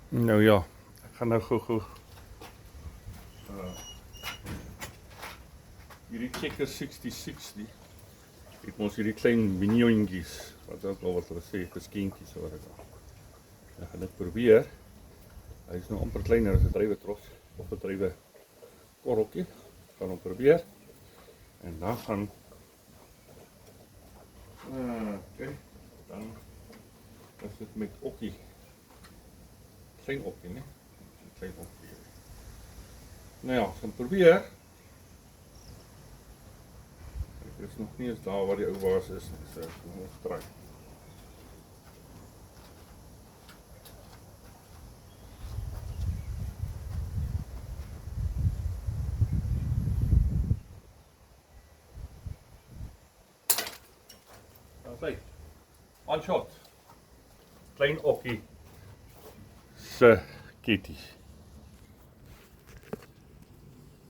Nou ja, ek gaan nou gou hierdie Checker 6060 het ons hierdie klein minionjies, wat ook al wat hulle sê, geskenkies of wat ek al. Ek gaan dit probeer. Hy is nou amper kleiner as 'n druiwetros of 'n druiwe korreltjie. Gaan hom probeer. En dan gaan okay, dan is dit met okkie. Klein okkie, né? Klein okkie. Nou ja, gaan probeer. Ek is nog nie eens daar waar die ou baas is nie, so ek gaan ons try. Dan sê, one shot. Klein okkie se kitties.